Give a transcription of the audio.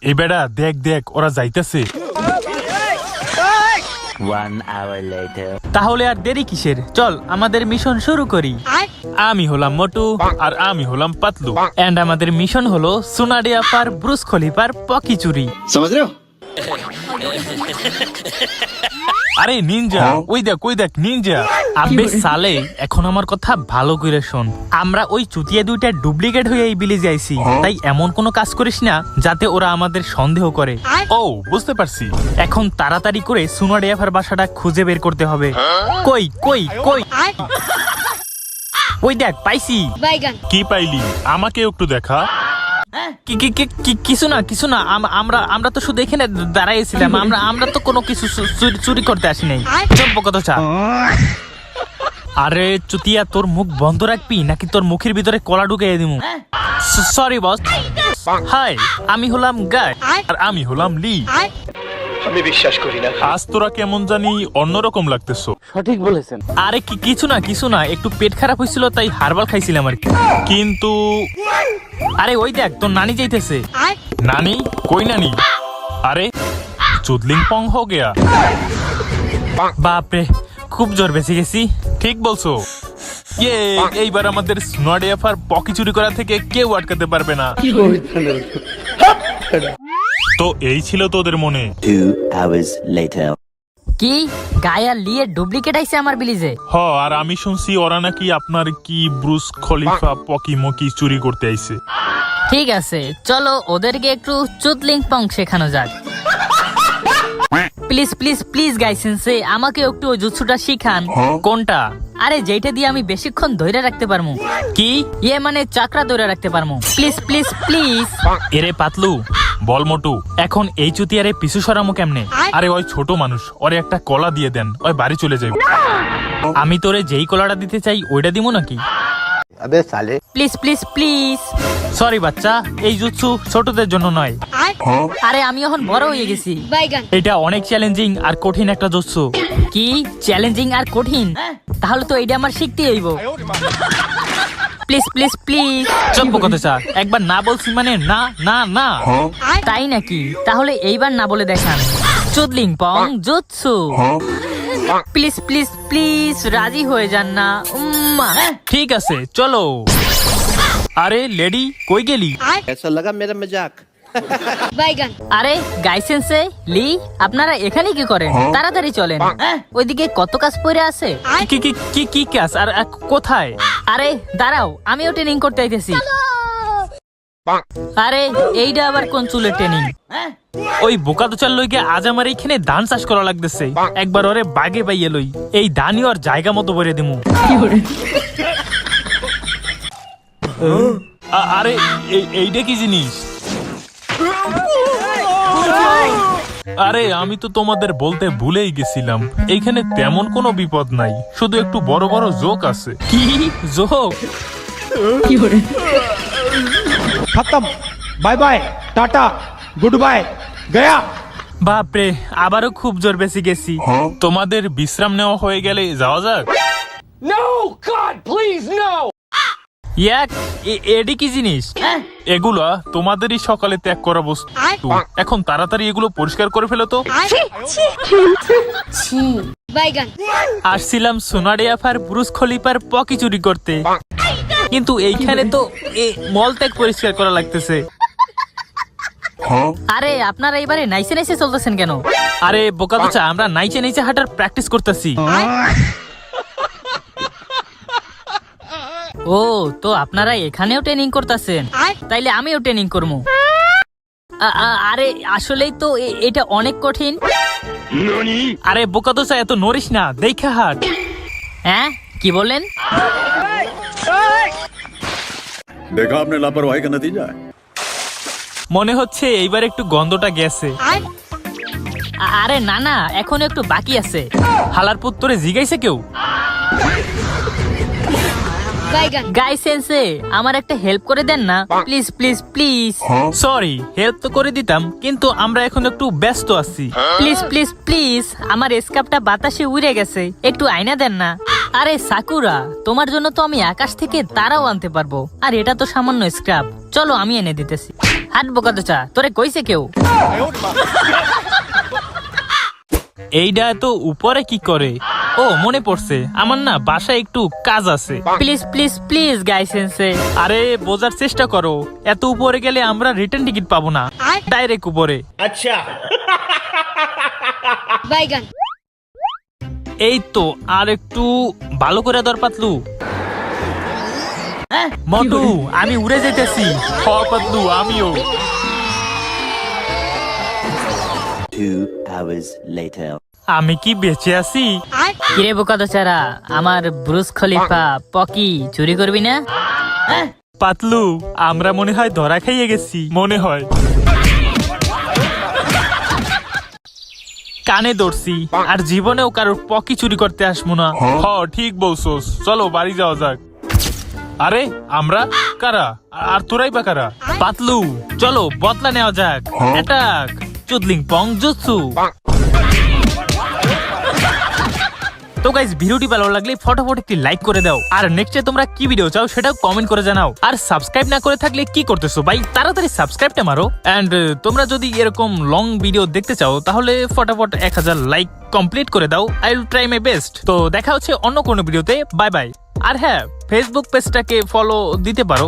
এই বেটা দেখ দেখ ওরা যাইতেছে। তাহলে আর দেরি কিসের, চল আমাদের মিশন শুরু করি। আমি হলাম মোটু আর আমি হলাম পাতলু। এন্ড আমাদের মিশন হলো সোনাডিয়া পার ব্রুস খলিফার পকি চুরি। আরে নিনজা, ওই দেখ নিনজা। আবে সালে, এখন আমার কথা ভালো করে শোন। আমরা ওই চুতিয়া দুইটা ডুপ্লিকেট হয়ে এই বিলেজে আইছি, তাই এমন কোনো কাজ করিস না যাতে ওরা আমাদের সন্দেহ করে। ও বুঝতে পারছি। এখন তাড়াতাড়ি করে সোনাডিয়াফার বাসাটা খুঁজে বের করতে হবে। কই কই কই, ওই দেখ পাইছি। কি পাইলি আমাকে একটু দেখা। কিছু না, আমরা তো শুধু এখানে দাঁড়াইছিলাম, আমরা তো কোনো কিছু চুরি করতে আসি নাই। চম্প কত চা। আরে চুতিয়া, তোর মুখ বন্ধ রাখবি নাকি তোর মুখের ভিতরে কলা ঢুকিয়ে দিমু? Sorry boss. হাই, আমি হলাম গাই। আর আমি হলাম লি। আমি বিশ্বাস করি না। আজ তোরা কেমন জানি অন্যরকম লাগতেছ। সঠিক বলেছেন। আরে কিছু না, একটু পেট খারাপ হয়েছিল তাই হারবাল খাইছিলাম আর কি। কিন্তু আরে ওই দেখ তোর নানি যাইতেছে। নানি? কই নানি? আরে চুদলিং পং হো গেয়া। বাপরে, খুব জোর বেঁচে গেছি। ঠিক বলছো। এইবার আমাদের সোনাডিয়াফার পকি চুরি করা থেকে কেউ আটকাতে পারবে না। তো এই ছিল তোদের মনে। 2 hours later. কি গায়া লিয়ে ডুপ্লিকেট আইছে আমার বিলিজে? আর আমি শুনছি ওরা নাকি আপনার কি ব্রুস খলিফা পকি মকি চুরি করতে আইছে। ঠিক আছে, চলো ওদেরকে একটু চুদলিং পং শেখানো যাক। প্লিজ প্লিজ প্লিজ গাইসেন্সে আমাকে একটু ওই জুৎসুটা শিখান। কোনটা? আরে যেটা দিয়ে আমি বেশিক্ষণ ধরে রাখতে পারমু। কি? ইয়ে মানে চাকরা ধরে রাখতে পারমু। Please please please. এরে পাতলু, বল মোটু। এখন এই চুতিয়ারে পিছু সরামু কেমনে? আরে ওই ছোট মানুষ, ওরে একটা কলা দিয়ে দেন, ওই বাড়ি চলে যাবে। আমি তোরে যেই কলাটা দিতে চাই ওইটা দিমু নাকি? Please please please. সরি বাচ্চা, এই জুৎসু ছোটদের জন্য নয়। আরে আমি এখন বড় হয়ে গেছি। এটা অনেক চ্যালেঞ্জিং আর কঠিন একটা জুৎসু। কি চ্যালেঞ্জিং আর কঠিন? তাহলে তো এইটা আমার শিখতে হইব। Please please please. চম্প কত চা, একবার না বলছি মানে না না না। তাই নাকি? তাহলে এইবার না বলে দেখান। চুদলিং পং জুৎসু। প্লিজ প্লিজ প্লিজ রাজি হয়ে যান না। ঠিক আছে চলো। আরে লেডি কই গেলি? कैसा लगा मेरा मजाक? আরে গাইসেন্সে লি, আপনারা এখানে কি করেন? তাড়াতাড়ি চলেন, ওইদিকে কত কাজ পড়ে আছে। কি কি কি কি কাজ? আর কোথায়? আরে দাঁড়াও, আমিও ট্রেনিং করতে আইতেছি। আরে এইটা আবার কোন চুলের ট্রেনিং? ওই বোকা দোচার লইগে আজ আমার এইখানে ধান চাষ করা লাগতেছে। একবার ওরে বাগে পাইয়ে লই, এই ধানই ওর জায়গা মতো ভরে দিমু। আরে এইটা কি জিনিস? আরে আমি তো তোমাদের বলতে ভুলেই গেছিলাম, এইখানে তেমন কোনো বিপদ নাই, শুধু একটু বড় বড় জোক আছে। কি জোক? खत्म। बाय बाय, टाटा, गुड बाय, गया। বাপরে, আবারও খুব জোর বেশি গেছি। তোমাদের বিশ্রাম নেওয়া হয়ে গেলে যাওয়া যাক। ইয়াক, এডি কি জিনিস? এগুলা তোমাদেরই সকালে ত্যাগ করা বস্তু। এখন তাড়াতাড়ি এগুলো পরিষ্কার করে ফেলো তো। আসছিলাম সোনাডিয়াফার ব্রুস খলিফার পকি চুরি করতে, কিন্তু এইখানে তো মল ত্যাগ পরিষ্কার করা লাগতেছে। আরে আপনারা এবারে নাইসে নাইসে চলতেছেন কেন? আরে বোকা দোচা, আমরা নাইচে নাইচে হাঁটার প্র্যাকটিস করতেছি। ও তো আপনারা এখানেও ট্রেনিং করতেছেন, তাইলে আমিও ট্রেনিং করবো। আরে আসলেই তো এটা অনেক কঠিন। আরে বোকা দোচা, এত নড়িস না, দেখে হাট। হ্যাঁ কি বলেন? देखा आपने लापरवाही का नतीजा है। মনে হচ্ছে এইবার একটু গন্ধটা গেছে। আরে না না, এখন একটু বাকি আছে। হালার পুত্তরে জিগাইছে কেউ? গাইসেন্সে আমার একটা হেল্প করে দেন না, please please please. Sorry, help তো করে দিতাম, কিন্তু আমরা এখন একটু ব্যস্ত আছি। প্লিজ প্লিজ প্লিজ, আমার স্কার্ফটা বাতাসে উড়ে গেছে, একটু আয়না দেন না। আরে সাকুরা, তোমার জন্য তো আমি আকাশ থেকে তারাও আনতে পারবো, আর এটা তো সামান্য স্ক্রাব। চলো আমি এনে দিতেছি। হাট বোকা তো চা, তোরে কইছে কেউ? এইটা তো উপরে কি করে? ও মনে পড়ছে, আমার না বাসায় একটু কাজ আছে। প্লিজ প্লিজ প্লিজ গাইসেন্সে। আরে বোঝার চেষ্টা করো, এত উপরে গেলে আমরা রিটার্ন টিকিট পাবো না, ডাইরেক্ট উপরে। বাইগান। এই তো, আর একটু ভালো করে ধর পাতলু। মটু, আমি উড়ে যেতেছি। হ পাতলু, আমিও। 2 hours later. আমি কি বেঁচে আছি? কিরে বোকা তো চারা, আমার ব্রুস খলিফা পকি চুরি করবি না? পাতলু, আমরা মনে হয় ধরা খাইয়ে গেছি। মনে হয়। কানে ধরছি, আর জীবনেও কারোর পকি চুরি করতে আসবো না। হ ঠিক বলছোস, চলো বাড়ি যাওয়া যাক। আরে আমরা কারা, আর তোরাই বা কারা? পাতলু, চলো বদলা নেওয়া যাক। অ্যাটাক চুদলিং পং জুৎসু। তো গাইস, ভিডিওটি ভালো লাগলে ফটাফট একটি লাইক করে দাও, আর নেক্সটে তোমরা কি ভিডিও চাও সেটাও কমেন্ট করে জানাও। আর সাবস্ক্রাইব না করে থাকলে কি করতেছো ভাই, তাড়াতাড়ি সাবস্ক্রাইবটা মারো। এন্ড তোমরা যদি এরকম লং ভিডিও দেখতে চাও তাহলে ফটাফট 1000 লাইক কমপ্লিট করে দাও। I will try my best. তো দেখা হচ্ছে অন্য কোনো ভিডিওতে। Bye bye. আর হ্যাঁ, ফেসবুক পেজটাকে ফলো দিতে পারো।